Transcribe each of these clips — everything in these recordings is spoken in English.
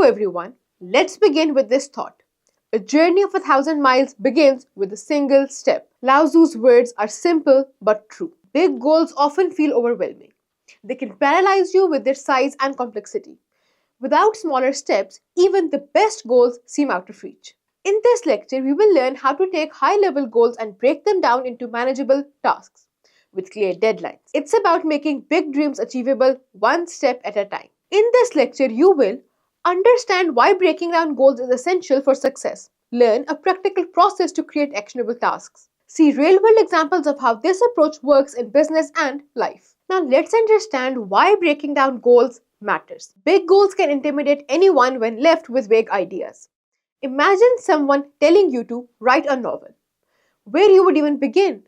Hello everyone, let's begin with this thought. A journey of 1,000 miles begins with a single step. Lao Tzu's words are simple but true. Big goals often feel overwhelming. They can paralyze you with their size and complexity. Without smaller steps, even the best goals seem out of reach. In this lecture, we will learn how to take high-level goals and break them down into manageable tasks with clear deadlines. It's about making big dreams achievable one step at a time. In this lecture, you will understand why breaking down goals is essential for success. Learn a practical process to create actionable tasks. See real-world examples of how this approach works in business and life. Now let's understand why breaking down goals matters. Big goals can intimidate anyone when left with vague ideas. Imagine someone telling you to write a novel. Where you would even begin?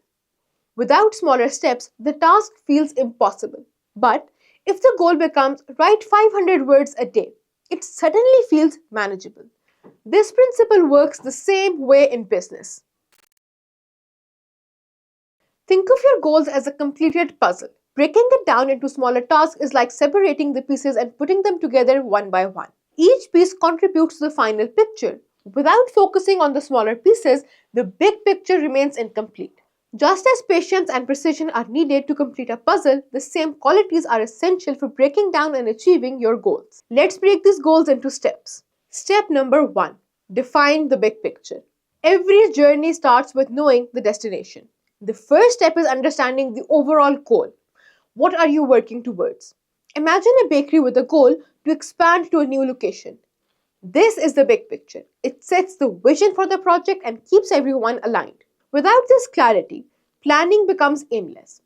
Without smaller steps, the task feels impossible. But if the goal becomes write 500 words a day, it suddenly feels manageable. This principle works the same way in business. Think of your goals as a completed puzzle. Breaking it down into smaller tasks is like separating the pieces and putting them together one by one. Each piece contributes to the final picture. Without focusing on the smaller pieces, the big picture remains incomplete. Just as patience and precision are needed to complete a puzzle, the same qualities are essential for breaking down and achieving your goals. Let's break these goals into steps. Step number 1. Define the big picture. Every journey starts with knowing the destination. The first step is understanding the overall goal. What are you working towards? Imagine a bakery with a goal to expand to a new location. This is the big picture. It sets the vision for the project and keeps everyone aligned. Without this clarity, planning becomes aimless.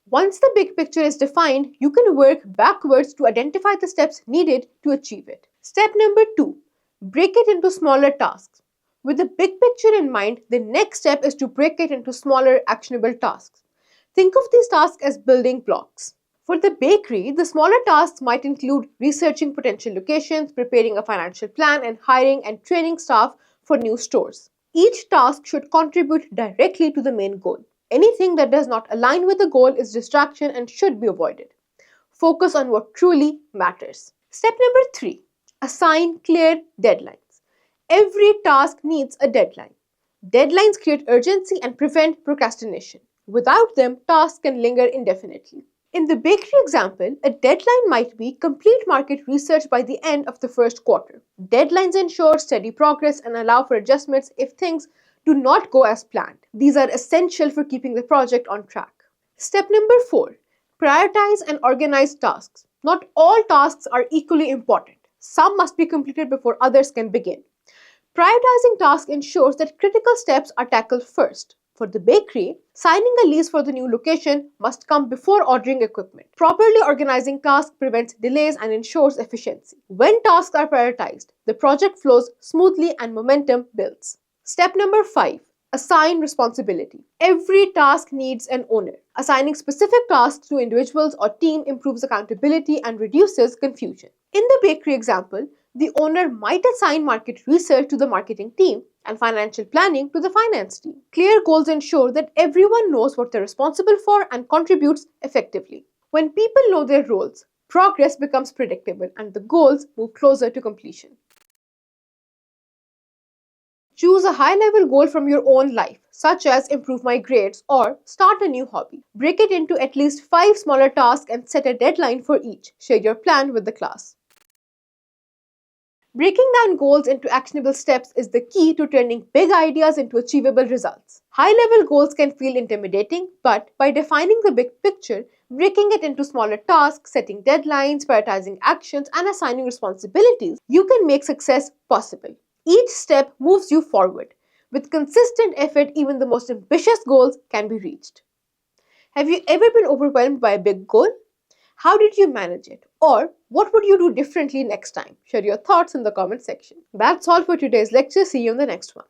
Once the big picture is defined, you can work backwards to identify the steps needed to achieve it. Step number 2. Break it into smaller tasks. With the big picture in mind, the next step is to break it into smaller, actionable tasks. Think of these tasks as building blocks. For the bakery, the smaller tasks might include researching potential locations, preparing a financial plan, and hiring and training staff for new stores. Each task should contribute directly to the main goal. Anything that does not align with the goal is distraction and should be avoided. Focus on what truly matters. Step number 3. Assign clear deadlines. Every task needs a deadline. Deadlines create urgency and prevent procrastination. Without them, tasks can linger indefinitely. In the bakery example, a deadline might be complete market research by the end of the first quarter. Deadlines ensure steady progress and allow for adjustments if things do not go as planned. These are essential for keeping the project on track. Step number 4. Prioritize and organize tasks. Not all tasks are equally important. Some must be completed before others can begin. Prioritizing tasks ensures that critical steps are tackled first. For the bakery, signing a lease for the new location must come before ordering equipment. Properly organizing tasks prevents delays and ensures efficiency. When tasks are prioritized, the project flows smoothly and momentum builds. Step number 5. Assign responsibility. Every task needs an owner. Assigning specific tasks to individuals or team improves accountability and reduces confusion. In the bakery example, the owner might assign market research to the marketing team and financial planning to the finance team. Clear goals ensure that everyone knows what they're responsible for and contributes effectively. When people know their roles, progress becomes predictable and the goals move closer to completion. Choose a high-level goal from your own life, such as improve my grades or start a new hobby. Break it into at least 5 smaller tasks and set a deadline for each. Share your plan with the class. Breaking down goals into actionable steps is the key to turning big ideas into achievable results. High-level goals can feel intimidating, but by defining the big picture, breaking it into smaller tasks, setting deadlines, prioritizing actions, and assigning responsibilities, you can make success possible. Each step moves you forward. With consistent effort, even the most ambitious goals can be reached. Have you ever been overwhelmed by a big goal? How did you manage it? Or what would you do differently next time? Share your thoughts in the comment section. That's all for today's lecture. See you in the next one.